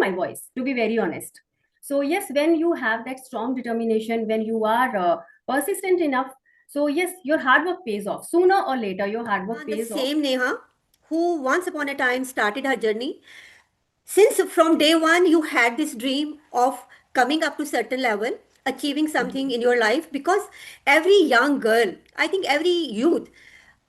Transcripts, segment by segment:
my voice, to be very honest. So yes, when you have that strong determination, when you are persistent enough, so yes, your hard work pays off. Sooner or later, your hard work The pays off. same Neha, who once upon a time started her journey. Since from day one you had this dream of coming up to certain level, achieving something in your life, because every young girl, I think every youth,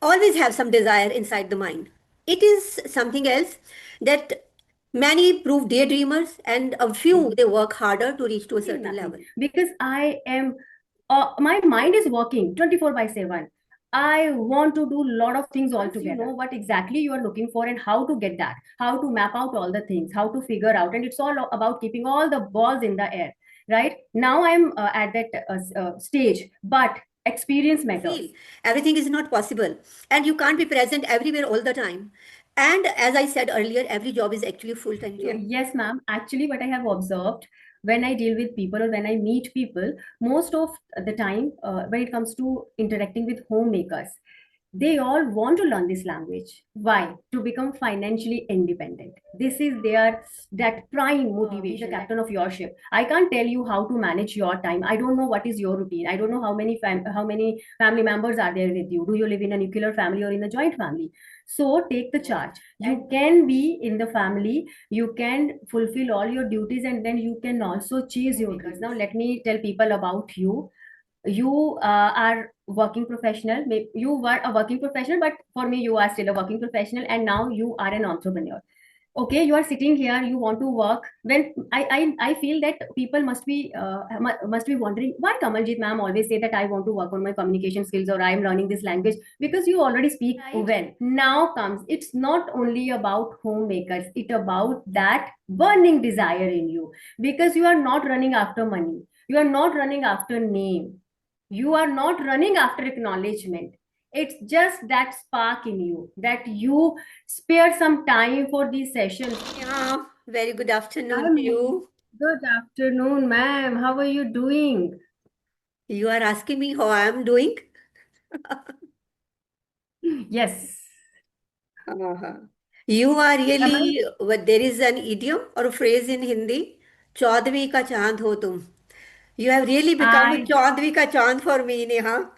always have some desire inside the mind. It is something else that many prove daydreamers and a few they work harder to reach to a Doing certain nothing level. because I am my mind is working 24 by 7. I want to do a lot of things all together. You know what exactly you are looking for and how to get that, how to map out all the things, how to figure out, and it's all about keeping all the balls in the air. Right now I'm at that stage, but experience You feel matters. everything is not possible and you can't be present everywhere all the time. And as I said earlier, every job is actually a full-time job. Yes, ma'am. Actually, what I have observed when I deal with people or when I meet people, most of the time, when it comes to interacting with homemakers, they all want to learn this language. Why? To become financially independent. This is their that prime motivation. Be the captain of your ship. I can't tell you how to manage your time. I don't know what is your routine. I don't know how many family members are there with you. Do you live in a nuclear family or in a joint family? So take the charge. You can be in the family, you can fulfill all your duties, and then you can also chase your dreams. Now let me tell people about you. You are working professional. You were a working professional, but for me you are still a working professional, and now you are an entrepreneur. Okay, you are sitting here, you want to work. When I feel that people must be wondering why Kamaljeet ma'am always say that I want to work on my communication skills or I am learning this language, because you already speak, right, well. Now comes, it's not only about homemakers, it about that burning desire in you, because you are not running after money, you are not running after name, you are not running after acknowledgement. It's just that spark in you that you spare some time for these sessions. Yeah, very good afternoon to Um, you. Good afternoon, ma'am. How are you doing? You are asking me how I am doing? Yes. Uh-huh. You are Am I? really, what, there is an idiom or a phrase in Hindi, Chaudhvi ka chand ho tum. You have really become a I Chaudhvi ka chand for me, Neha.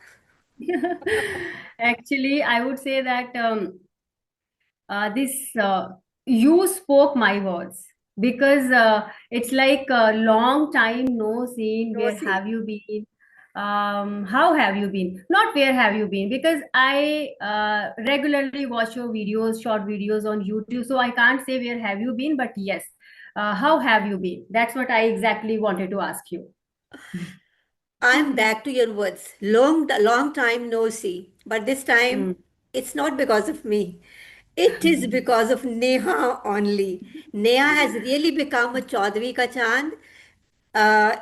actually I would say that this you spoke my words, because it's like a long time no seen. No, Where see. have you been? How have you been? Not where have you been, because I regularly watch your videos, short videos on YouTube, so I can't say where have you been, but yes, how have you been? That's what I exactly wanted to ask you. I'm back to your words. Long time no see. But this time, Mm. it's not because of me. It is because of Neha only. Neha has really become a Chaudhary ka chand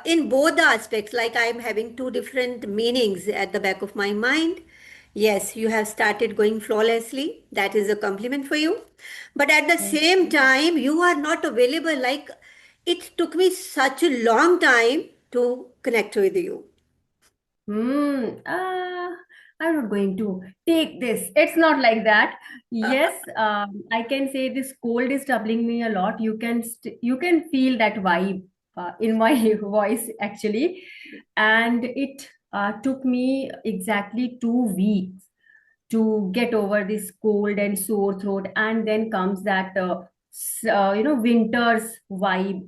in both the aspects. Like I'm having two different meanings at the back of my mind. Yes, you have started going flawlessly. That is a compliment for you. But at the Thank same you. time, you are not available. Like it took me such a long time to connect with you. I'm not going to take this. It's not like that. Yes, I can say this cold is troubling me a lot. You can feel that vibe in my voice actually, and it took me exactly 2 weeks to get over this cold and sore throat, and then comes that winter's vibe.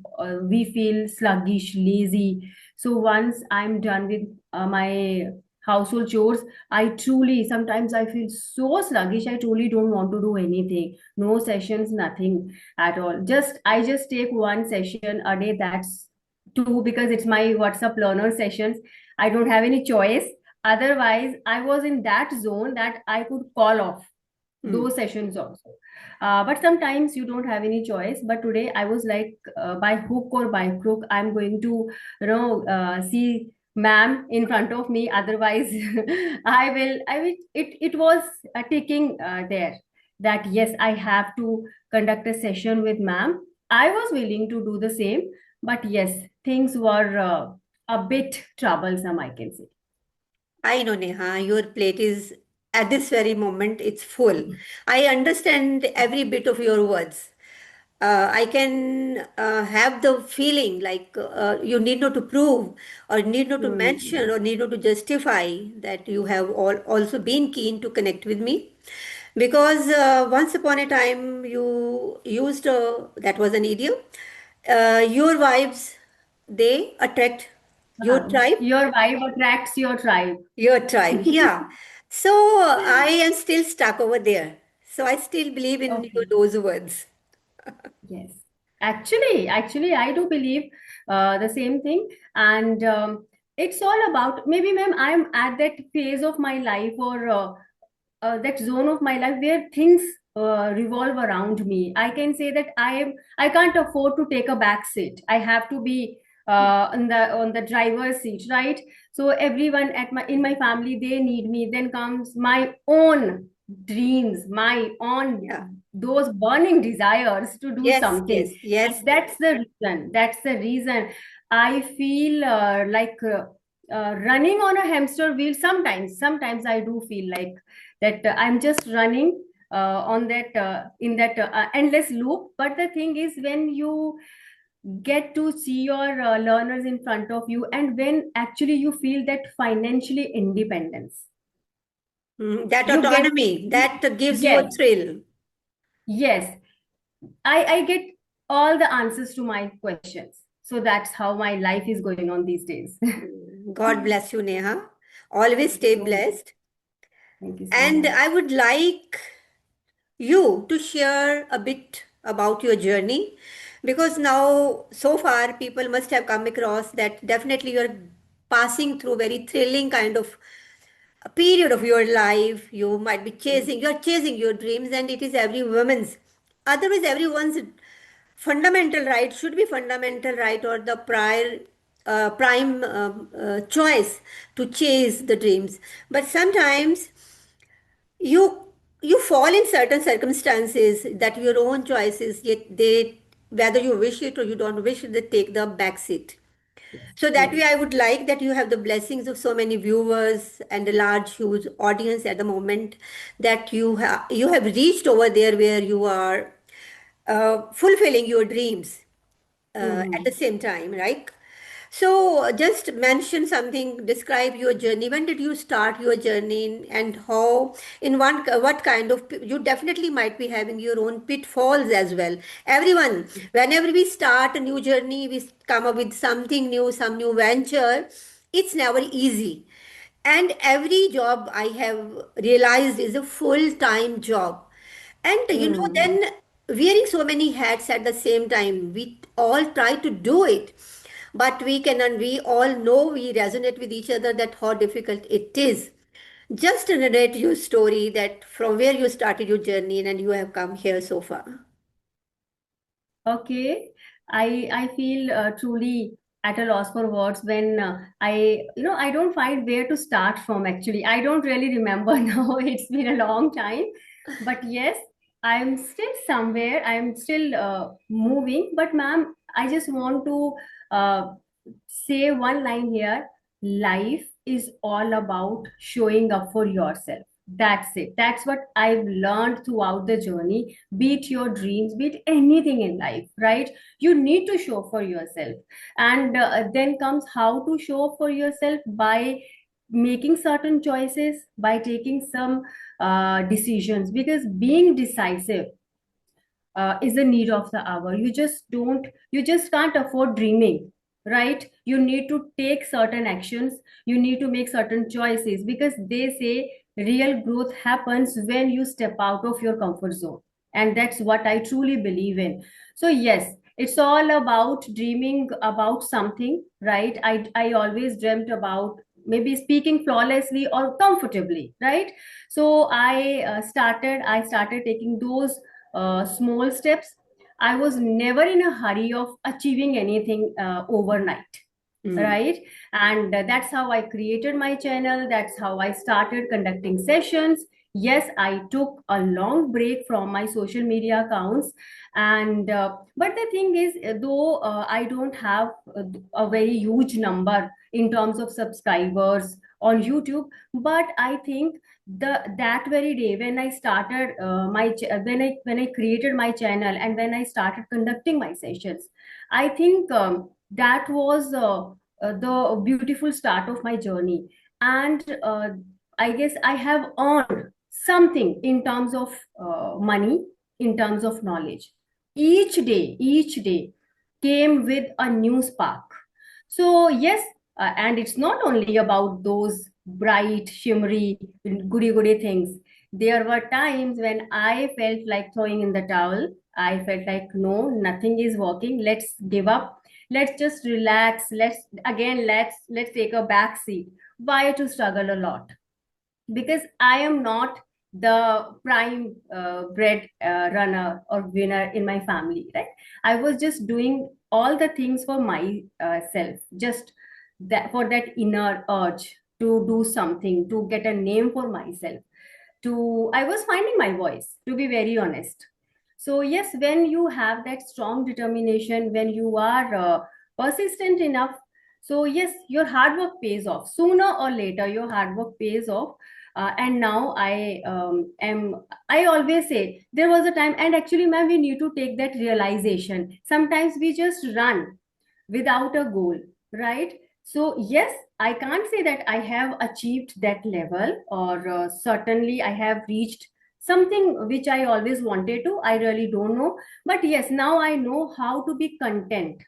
We feel sluggish, lazy. So once I'm done with my household chores, I truly, sometimes I feel so sluggish, I truly don't want to do anything, no sessions, nothing at all. Just I just take one session a day, that's two, because it's my WhatsApp learner sessions. I don't have any choice. Otherwise, I was in that zone that I could call off Hmm. those sessions also. But sometimes you don't have any choice. But today I was like, by hook or by crook, I'm going to, see ma'am in front of me. Otherwise, I will, it was ticking there that yes, I have to conduct a session with ma'am. I was willing to do the same, but yes, things were a bit troublesome, I can say. I know, Neha, your plate is at this very moment, it's full. I understand every bit of your words. I can have the feeling like you need not to prove or need not to Hmm. mention or need not to justify that you have also been keen to connect with me. Because once upon a time you used, that was an idiom, your vibes, they attract your tribe. Your vibe attracts your tribe. Your tribe, yeah. So I am still stuck over there. So I still believe in Okay. those words. Yes. Actually, I do believe the same thing. And it's all about, maybe, ma'am, I'm at that phase of my life, or that zone of my life where things revolve around me. I can say that I can't afford to take a back seat. I have to be on the driver's seat, right? So everyone at my in my family, they need me. Then comes my own dreams, my own Yeah. those burning desires to do Yes, yes, something. yes, And yes. that's the reason I feel running on a hamster wheel. Sometimes I do feel like that I'm just running on that in that endless loop. But the thing is, when you get to see your learners in front of you, and when actually you feel that financially independence, That you get autonomy, that gives you a yes, thrill. yes, I get all the answers to my questions. So that's how my life is going on these days. God bless you, Neha. Always Thank you stay so much. blessed. Thank you so And I much. would like you to share a bit about your journey, because now, so far, people must have come across that definitely you're passing through very thrilling kind of a period of your life. You might be you're chasing your dreams, and it is every woman's, otherwise everyone's fundamental right, should be fundamental right, or the prior prime choice to chase the dreams. But sometimes you you fall in certain circumstances that your own choices, yet they, whether you wish it or you don't wish it, they take the back seat. Yes, So that way, true. I would like that you have the blessings of so many viewers and a large, huge audience at the moment, that you have reached over there where you are fulfilling your dreams at the Hmm. same time, right? So just mention something, describe your journey. When did you start your journey, and how, in what kind of, you definitely might be having your own pitfalls as well. Everyone, whenever we start a new journey, we come up with something new, some new venture. It's never easy. And every job, I have realized, is a full-time job. And Hmm. then wearing so many hats at the same time, we all try to do it, but we all know, we resonate with each other that how difficult it is. Just narrate your story, that from where you started your journey and you have come here so far. Okay, I feel truly at a loss for words when I don't find where to start from. Actually, I don't really remember now. It's been a long time, but yes, I'm still somewhere. I'm still moving. But ma'am, I just want to uh, say one line here. Life is all about showing up for yourself. That's it. That's what I've learned throughout the journey. Be it your dreams, be it anything in life, right? You need to show for yourself. And then comes how to show for yourself: by making certain choices, by taking some decisions. Because being decisive is a need of the hour. You just can't afford dreaming, right? You need to take certain actions. You need to make certain choices, because they say real growth happens when you step out of your comfort zone. And that's what I truly believe in. So yes, it's all about dreaming about something, right? I always dreamt about maybe speaking flawlessly or comfortably, right? So I started taking those small steps. I was never in a hurry of achieving anything overnight, Mm. right? And that's how I created my channel. That's how I started conducting sessions Yes, I took a long break from my social media accounts, and but the thing is, though I don't have a very huge number in terms of subscribers on YouTube, but I think that very day when I started when I created my channel and when I started conducting my sessions, I think that was the beautiful start of my journey. And I guess I have earned something in terms of money, in terms of knowledge. Each day came with a new spark. So, yes, and it's not only about those bright, shimmery, goody things. There were times when I felt like throwing in the towel. I felt like, no, nothing is working. Let's give up. Let's just relax. Let's take a back seat. Why to struggle a lot? Because I am not the prime bread runner or winner in my family, right? I was just doing all the things for myself, just that for that inner urge to do something, to get a name for myself, to I was finding my voice, to be very honest. So yes, when you have that strong determination, when you are persistent enough, so yes, your hard work pays off sooner or later. Your hard work pays off. And now I always say there was a time, and actually, ma'am, we need to take that realization. Sometimes we just run without a goal, right? So, yes, I can't say that I have achieved that level, or certainly I have reached something which I always wanted to. I really don't know. But yes, now I know how to be content,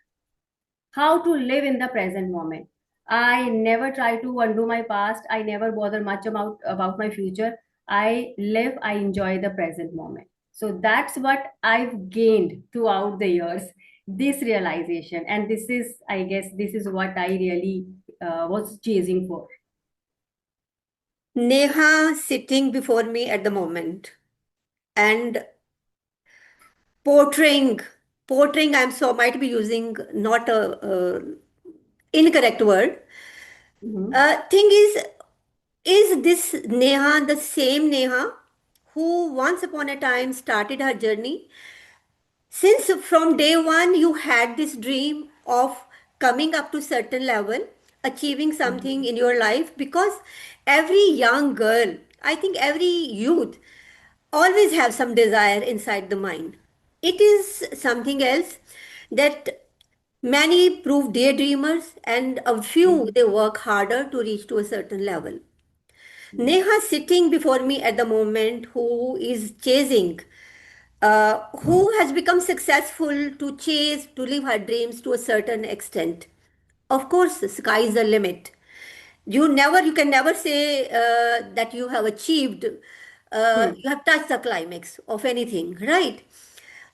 how to live in the present moment. I never try to undo my past. I never bother much about my future. I live, I enjoy the present moment. So that's what I've gained throughout the years, this realization. And this is, I guess, this is what I really was chasing for. Neha sitting before me at the moment and portraying, portraying, I'm so might be using not a incorrect word. Mhm. Thing is this Neha the same Neha who once upon a time started her journey? Since from day one you had this dream of coming up to certain level, achieving something Mhm. in your life, because every young girl, I think every youth always have some desire inside the mind. It is something else that many prove daydreamers and a few Mhm. they work harder to reach to a certain level. Yes. Neha sitting before me at the moment who is chasing, who has become successful to chase, to live her dreams to a certain extent. Of course, the sky is the limit. You can never say that you have achieved, Hmm. you have touched the climax of anything, right?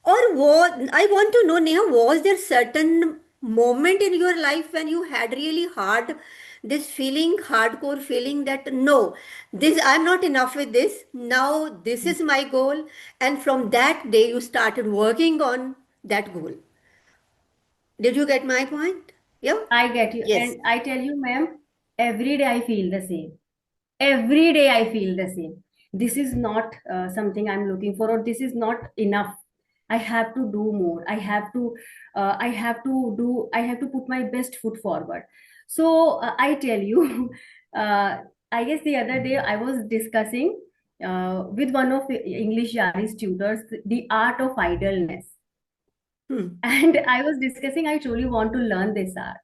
Or what I want to know, Neha, was there certain moment in your life when you had really hard this feeling, hardcore feeling that no, this I'm not enough with this. Now this is my goal, and from that day you started working on that goal. Did you get my point? Yeah. I get you. Yes. And I tell you, ma'am, every day I feel the same. Every day I feel the same. This is not something I'm looking for, or this is not enough. I have to do more. I have to put my best foot forward. So I tell you, uh, I guess the other day I was discussing with one of English Yaris tutors the art of idleness. Hmm. And I was discussing, I truly want to learn this art,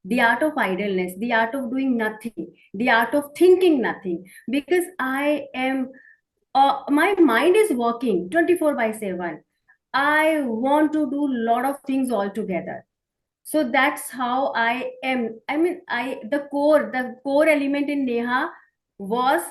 the art of idleness, the art of doing nothing, the art of thinking nothing, because I am, my mind is working 24 by 7. I want to do a lot of things all together. So that's how I am. I mean, the core element in Neha was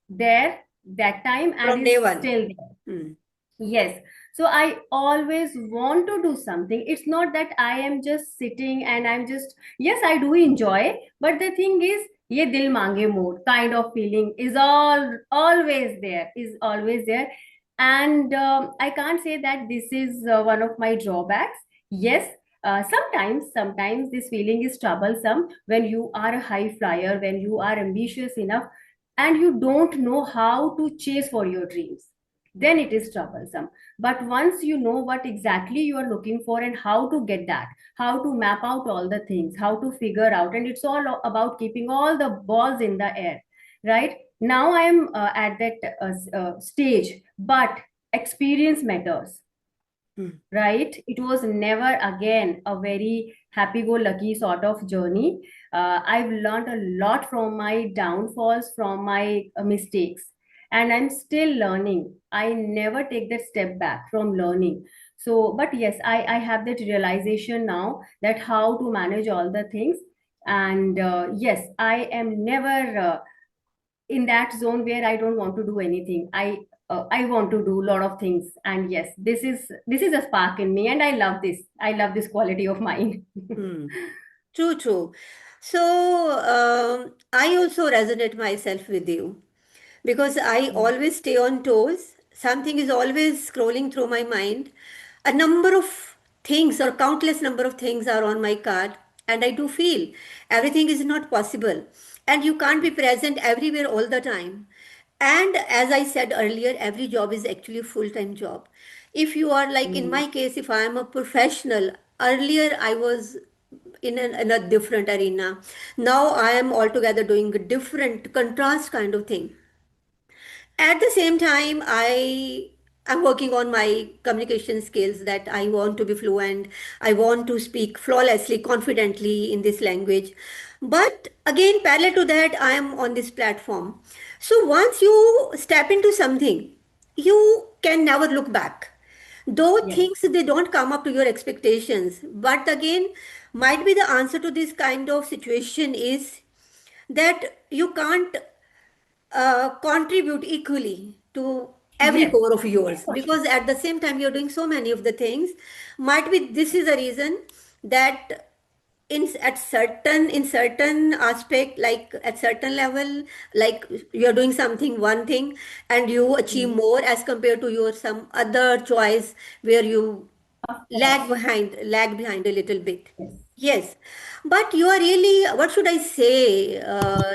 there that time and From day is one. still there. Hmm. Yes. So I always want to do something. It's not that I am just sitting and I'm just, yes, I do enjoy, but the thing is, ye dil mange mode kind of feeling is always there, is always there. And I can't say that this is one of my drawbacks. Yes, sometimes this feeling is troublesome when you are a high flyer, when you are ambitious enough. and you don't know how to chase for your dreams, then it is troublesome. But once you know what exactly you are looking for and how to get that, how to map out all the things, how to figure out, and it's all about keeping all the balls in the air, right? Now I am at that stage, but experience matters, Hmm. right? It was never again a very happy go lucky sort of journey. I've learned a lot from my downfalls, from my mistakes, and I'm still learning. I never take that step back from learning. So, but yes, I have that realization now that how to manage all the things. And yes, I am never in that zone where I don't want to do anything. I want to do a lot of things, and yes, this is a spark in me, and I love this. I love this quality of mine. Hmm. True, true. So, I also resonate myself with you because I always stay on toes. Something is always scrolling through my mind. A number of things or countless number of things are on my card, and I do feel everything is not possible, and you can't be present everywhere all the time. And as I said earlier, every job is actually a full-time job. If you are like in Mm, my case, if I am a professional, earlier I was in a different arena. Now I am altogether doing a different contrast kind of thing. At the same time, I am working on my communication skills that I want to be fluent. I want to speak flawlessly, confidently in this language. But again, parallel to that, I am on this platform. So once you step into something, you can never look back. Though yes. things they don't come up to your expectations, but again, might be the answer to this kind of situation is that you can't contribute equally to every Yes. core of Yes, yours for sure. because at the same time you're doing so many of the things. Might be this is the reason that in certain aspect, like at certain level, like you're doing something one thing and you achieve Mm, more as compared to your some other choice where you of course. lag behind a little bit. Yes. Yes, but you are really, what should I say?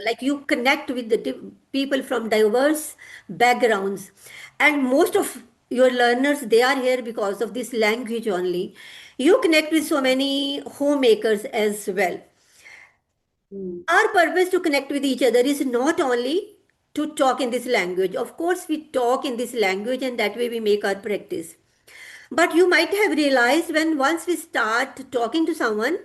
Like you connect with the people from diverse backgrounds, and most of your learners they are here because of this language only. You connect with so many homemakers as well. Mm, Our purpose to connect with each other is not only to talk in this language. Of course, we talk in this language, and that way we make our practice. But you might have realized when once we start talking to someone,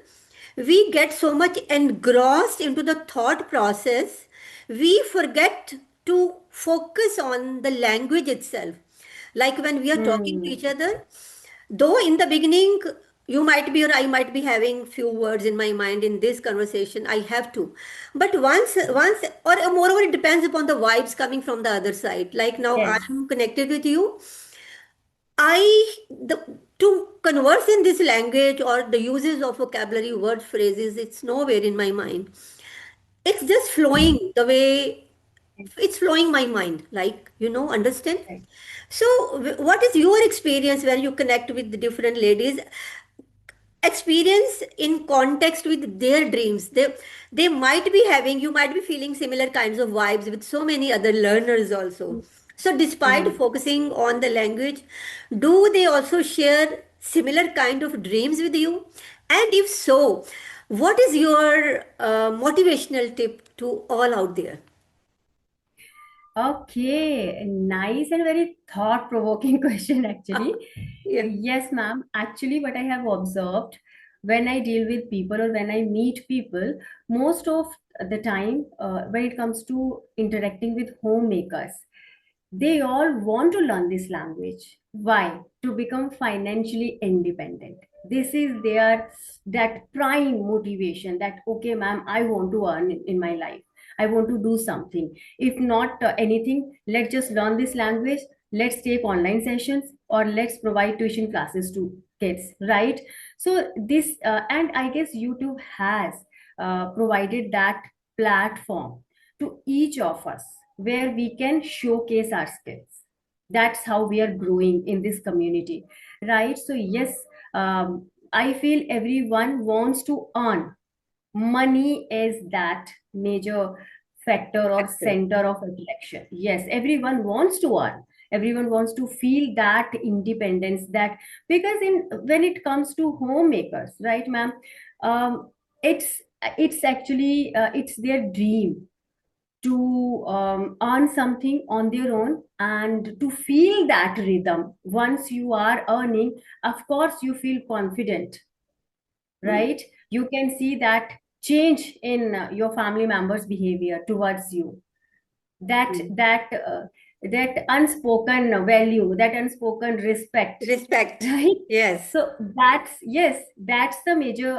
we get so much engrossed into the thought process, we forget to focus on the language itself. Like when we are talking to mm, each other, though in the beginning, you might be or I might be having few words in my mind in this conversation, I have to. But or moreover, it depends upon the vibes coming from the other side. Like now yes. I'm connected with you, to converse in this language or the uses of vocabulary, word phrases, it's nowhere in my mind. It's just flowing the way it's flowing my mind, like, understand? Right. So, what is your experience when you connect with the different ladies? Experience in context with their dreams. They might be having, you might be feeling similar kinds of vibes with so many other learners also. So despite Mm. focusing on the language, do they also share similar kind of dreams with you? And if so, what is your motivational tip to all out there? Okay, nice and very thought-provoking question, actually. Yeah. Yes, ma'am. Actually, what I have observed when I deal with people or when I meet people, most of the time, when it comes to interacting with homemakers, they all want to learn this language. Why? To become financially independent. This is their that prime motivation that okay, ma'am, I want to earn in my life. I want to do something. If not anything, let's just learn this language. Let's take online sessions or let's provide tuition classes to kids, right? So this and I guess YouTube has provided that platform to each of us where we can showcase our skills. That's how we are growing in this community, right? So yes, I feel everyone wants to earn. Money is that major factor or Factor. center of attraction. Yes, everyone wants to earn. Everyone wants to feel that independence. That because in when it comes to homemakers, right, ma'am? Um, it's actually it's their dream to earn something on their own and to feel that rhythm. Once you are earning, of course you feel confident, Hmm. right? You can see that change in your family members behavior towards you. that Hmm. that that unspoken value, that unspoken respect, Respect. right? Yes. So that's, yes, that's the major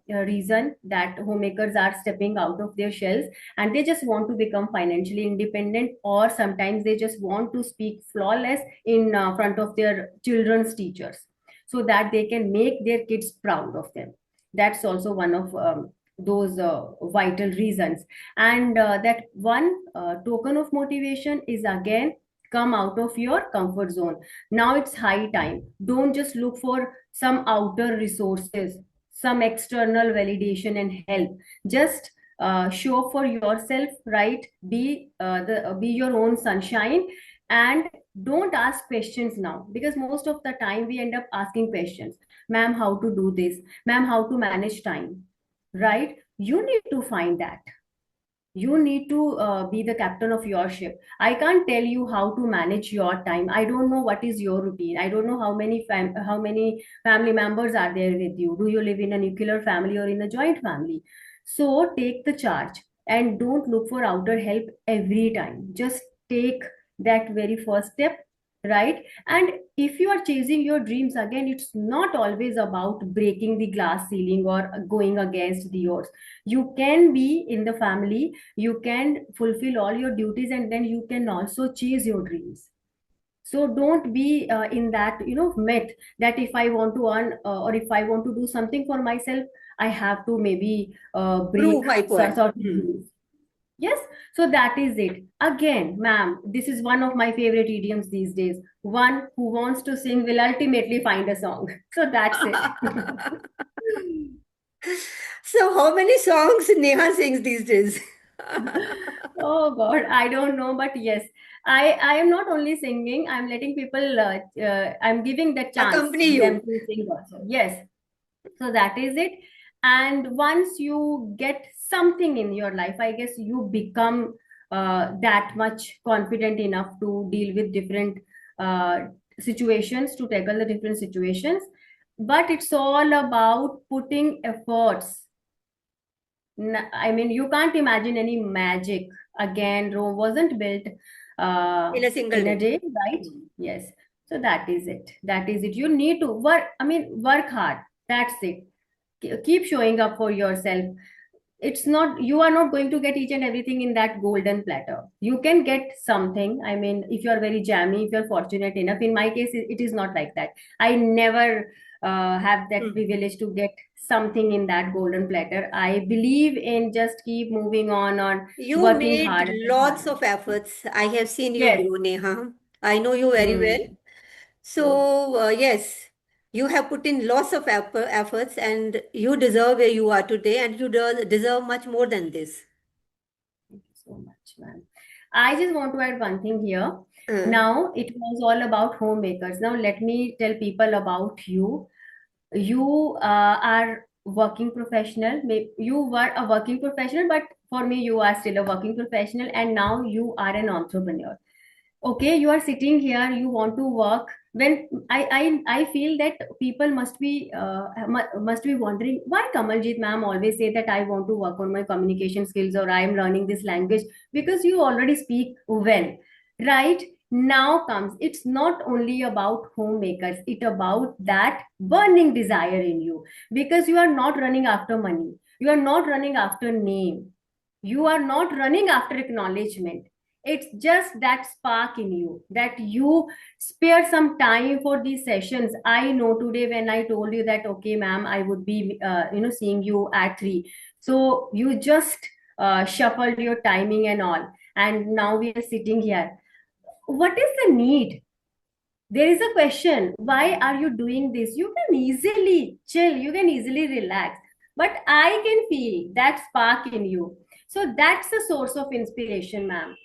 reason that homemakers are stepping out of their shells, and they just want to become financially independent, or sometimes they just want to speak flawless in front of their children's teachers, so that they can make their kids proud of them. That's also one of those vital reasons. And that one token of motivation is again, come out of your comfort zone. Now it's high time. Don't just look for some outer resources, some external validation and help. Just show up for yourself, right? Be your own sunshine, and don't ask questions now, because most of the time we end up asking questions. Ma'am, how to do this? Ma'am, how to manage time? Right? You need to find that. You need to be the captain of your ship. I can't tell you how to manage your time. I don't know what is your routine. I don't know how many family members are there with you. Do you live in a nuclear family or in a joint family? So take the charge, and don't look for outer help every time. Just take that very first step, right? And if you are chasing your dreams, again, it's not always about breaking the glass ceiling or going against the odds. You can be in the family, you can fulfill all your duties, and then you can also chase your dreams. So don't be in that, myth that if I want to earn or if I want to do something for myself, I have to maybe break Prove my some point. sort of Hmm. rules. Yes, so that is it. Again, ma'am, this is one of my favorite idioms these days. One who wants to sing will ultimately find a song. So that's it. So, how many songs Neha sings these days? Oh God, I don't know, but yes, I am not only singing. I'm letting people. I'm giving the chance Accompany them you. to sing also. Yes, so that is it. And once you get something in your life, I guess you become that much confident enough to deal with different uh, situations, to tackle the different situations. But it's all about putting efforts. I mean, you can't imagine any magic. Again, Rome wasn't built In a single in a day. day, right? Hmm. Yes. So that is it. That is it. You need to work. I mean, work hard. That's it. Keep showing up for yourself. It's not, you are not going to get each and everything in that golden platter. You can get something. I mean, if you are very jammy, if you're fortunate enough. In my case, it is not like that. I never have that Hmm. privilege to get something in that golden platter. I believe in just keep moving on You working made harder and lots harder. of efforts. I have seen you Yes. grow, Neha. I know you very well. Hmm. True. So, yes, you have put in lots of efforts and you deserve where you are today, and you deserve much more than this. Thank you so much, ma'am. I just want to add one thing here. Uh, Now, it was all about homemakers. Now, let me tell people about you. You are working professional. You were a working professional, but for me, you are still a working professional, and now you are an entrepreneur. Okay, you are sitting here, you want to work. When I feel that people must be wondering why Kamaljeet ma'am always say that I want to work on my communication skills, or I am learning this language, because you already speak well, right? Now comes, it's not only about homemakers, it about that burning desire in you, because you are not running after money, you are not running after name, you are not running after acknowledgement. It's just that spark in you, that you spare some time for these sessions. I know today when I told you that, okay ma'am, I would be seeing you at 3, so you just shuffled your timing and all, and now we are sitting here. What is the need? There is a question, why are you doing this? You can easily chill, you can easily relax, but I can feel that spark in you. So that's the source of inspiration, ma'am,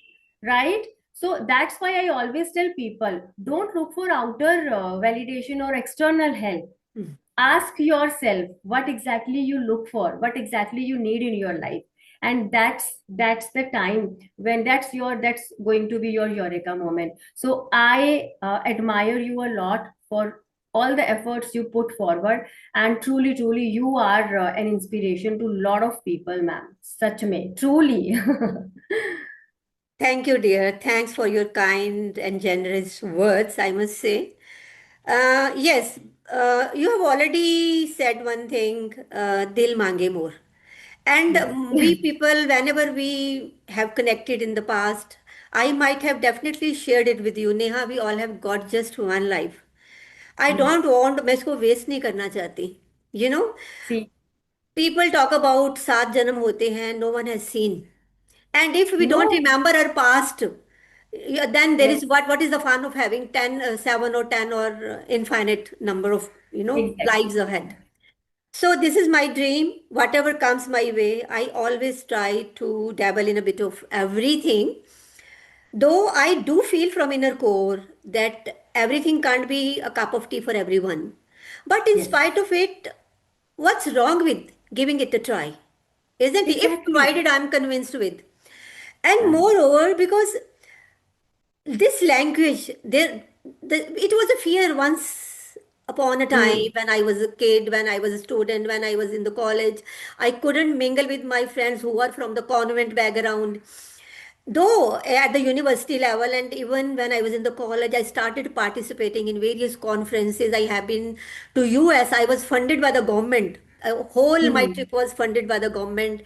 right? So that's why I always tell people, don't look for outer validation or external help. Mm. Ask yourself what exactly you look for, what exactly you need in your life. And that's the time when that's going to be your eureka moment. So I admire you a lot for all the efforts you put forward, and truly you are an inspiration to a lot of people, ma'am, such me truly. Thank you, dear. Thanks for your kind and generous words, I must say. Yes, you have already said one thing, dil mange more. And Yes. we people, whenever we have connected in the past, I might have definitely shared it with you. Neha, we all have got just one life. I Yes. don't want, मैं इसको waste नहीं करना चाहती. You know, See. people talk about सात जन्म होते हैं, no one has seen. And if we don't No. remember our past, then there is Yes. what is the fun of having 10, 7 or 10 or infinite number of, Exactly. lives ahead. So this is my dream. Whatever comes my way, I always try to dabble in a bit of everything. Though I do feel from inner core that everything can't be a cup of tea for everyone. But in Yes. spite of it, what's wrong with giving it a try? Isn't it? If Exactly. provided I'm convinced with. And Um, moreover, because this language, it was a fear once upon a time mm, when I was a kid, when I was a student, when I was in the college. I couldn't mingle with my friends who were from the convent background. Though at the university level and even when I was in the college, I started participating in various conferences. I have been to US. I was funded by the government. A whole my mm, trip was funded by the government,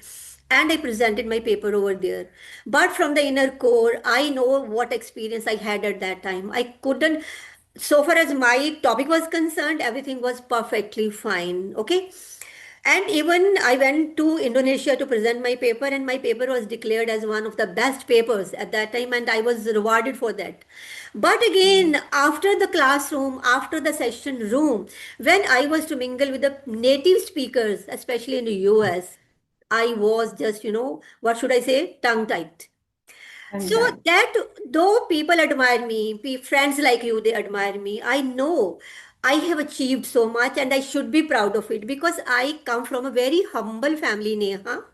and I presented my paper over there. But from the inner core, I know what experience I had at that time. I couldn't. So far as my topic was concerned, everything was perfectly fine. Okay. And even I went to Indonesia to present my paper, and my paper was declared as one of the best papers at that time, and I was rewarded for that. But mm, again, after the classroom, after the session room, when I was to mingle with the native speakers, especially in the US, I was just, what should I say, tongue tied. and So that. that though people admire me, friends like you, they admire me, I know I have achieved so much and I should be proud of it because I come from a very humble family, Neha.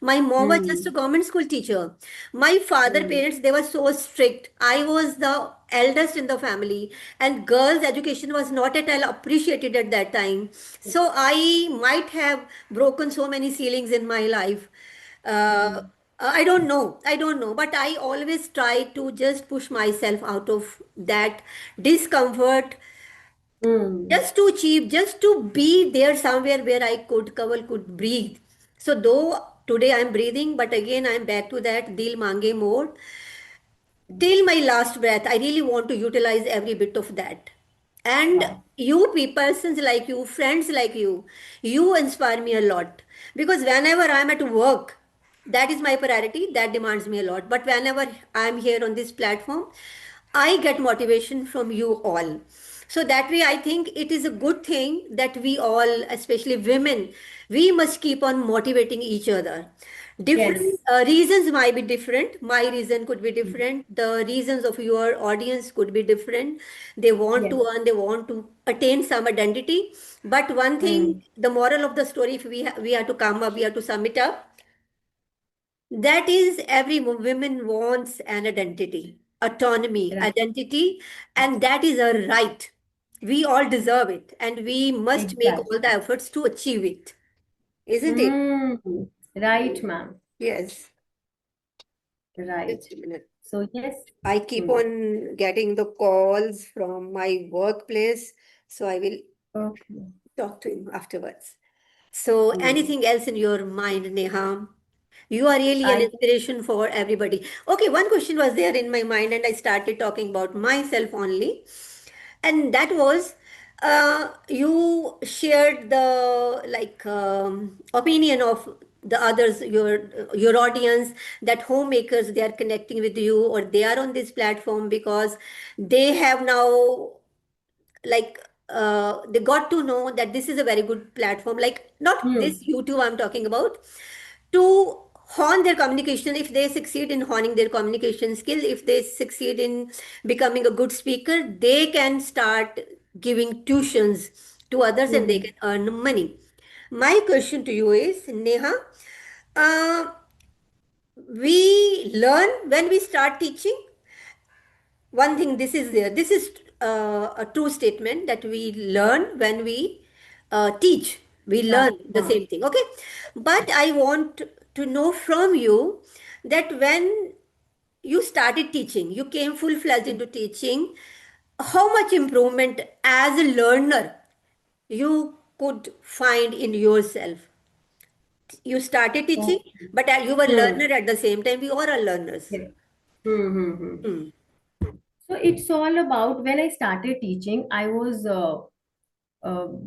My mom was just a Mm, government school teacher. My father mm, parents, they were so strict. I was the eldest in the family and girls' education was not at all appreciated at that time. So I might have broken so many ceilings in my life. Uh, mm, I don't know. I don't know. But I always try to just push myself out of that discomfort mm, just to achieve, just to be there somewhere where I could breathe. So though today I'm breathing, but again I'm back to that dil mange mode till my last breath. I really want to utilize every bit of that. And wow. you people, persons like you, friends like you inspire me a lot. Because whenever I'm at work, that is my priority, that demands me a lot. But whenever I'm here on this platform, I get motivation from you all. So that way, I think it is a good thing that we all, especially women, we must keep on motivating each other. Different Yes. reasons might be different. My reason could be different. The reasons of your audience could be different. They want Yes. to earn, they want to attain some identity. But one thing, Mm, the moral of the story, if we have to come up, we have to sum it up. That is, every woman wants an identity, autonomy, right. identity, and that is a right. We all deserve it, and we must make all the Exactly. efforts to achieve it, isn't it? Mm, right, ma'am. Yes. Right. Just a minute. So yes. I keep Mm, on getting the calls from my workplace, so I will okay. talk to him afterwards. So, Mm. anything else in your mind, Neha? You are really an I inspiration for everybody. Okay, one question was there in my mind, and I started talking about myself only. And that was you shared the opinion of the others, your audience, that homemakers, they are connecting with you or they are on this platform because they have now they got to know that this is a very good platform, like not mm, this YouTube I'm talking about, to hone their communication, if they succeed in honing their communication skill, if they succeed in becoming a good speaker, they can start giving tuitions to others and they Hmm. can earn money. My question to you is, Neha, uh, we learn when we start teaching. One thing, this is there, this is a true statement, that we learn when we teach, we Yeah. learn the same thing, okay? But I want to know from you that when you started teaching, you came full-fledged into teaching, how much improvement as a learner you could find in yourself? You started teaching, Okay. but you were Hmm. learner at the same time. We all are learners. Yes. Hmm. Hmm. Hmm. Hmm. So it's all about when I started teaching, I was uh,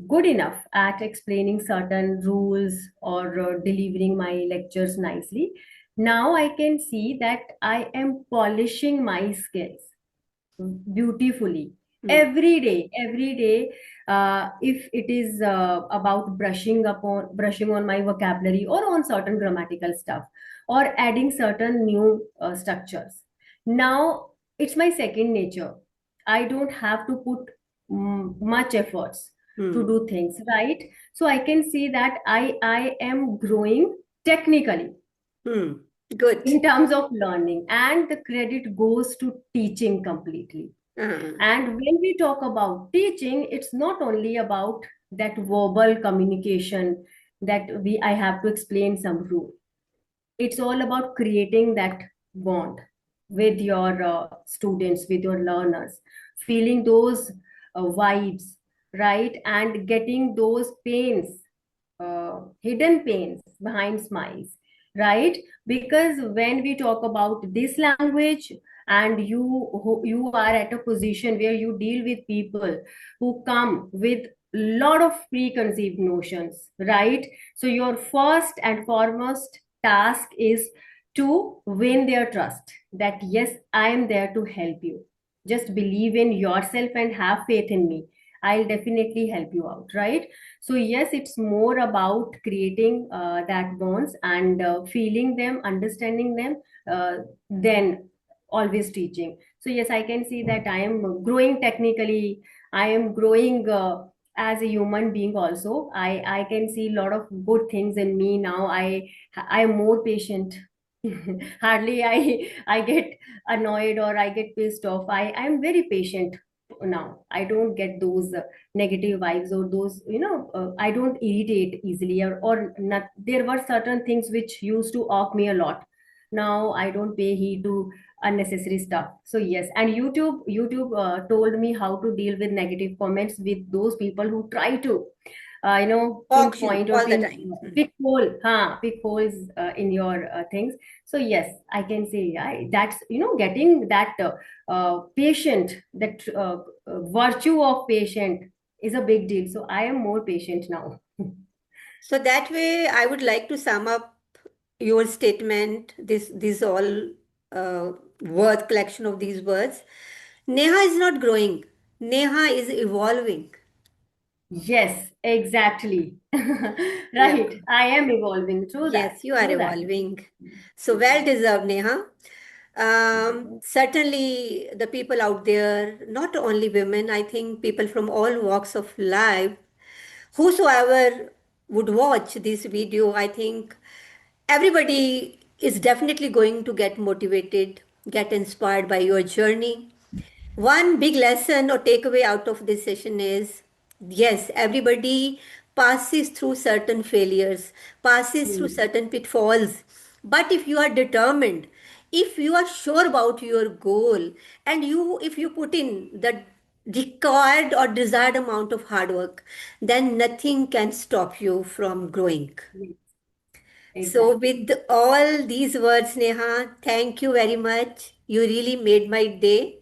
good enough at explaining certain rules or delivering my lectures nicely. Now I can see that I am polishing my skills beautifully Hmm. every day. If it is about brushing on my vocabulary or on certain grammatical stuff or adding certain new structures, now it's my second nature. I don't have to put much efforts to Hmm. do things, right? So I can see that I am growing technically Hmm. Good. in terms of learning, and the credit goes to teaching completely. Uh, And when we talk about teaching, it's not only about that verbal communication that we I have to explain some rule. It's all about creating that bond with your students, with your learners, feeling those vibes, right? And getting those pains, hidden pains behind smiles, right? Because when we talk about this language, and you are at a position where you deal with people who come with lot of preconceived notions, right? So your first and foremost task is to win their trust, that yes, I am there to help you. Just believe in yourself and have faith in me. I'll definitely help you out, right? So yes, it's more about creating that bonds and feeling them, understanding them, than always teaching. So yes, I can see that I am growing technically. I am growing as a human being also. I can see a lot of good things in me now. I am more patient. Hardly I get annoyed or I get pissed off. I am very patient now. I don't get those negative vibes or those, I don't irritate easily, or not. There were certain things which used to irk me a lot. Now I don't pay heed to unnecessary stuff. So yes, and youtube told me how to deal with negative comments with those people who try to Talk you pinpoint or all the time. Hmm. pick holes in your things. So yes, I can say, yeah, that's, getting that patient, that virtue of patient is a big deal. So I am more patient now. So that way, I would like to sum up your statement. This all word collection of these words. Neha is not growing. Neha is evolving. Yes, exactly. Yeah. Right, I am evolving through that, Yes, you are through that. evolving. So well deserved, Neha. Certainly, the people out there, not only women, I think people from all walks of life, whosoever would watch this video, I think everybody is definitely going to get motivated, get inspired by your journey. One big lesson or takeaway out of this session is, yes, everybody passes through certain failures, passes through Hmm. certain pitfalls. But if you are determined, if you are sure about your goal, and if you put in the required or desired amount of hard work, then nothing can stop you from growing. Yes, So, exactly. with all these words, Neha, thank you very much. You really made my day.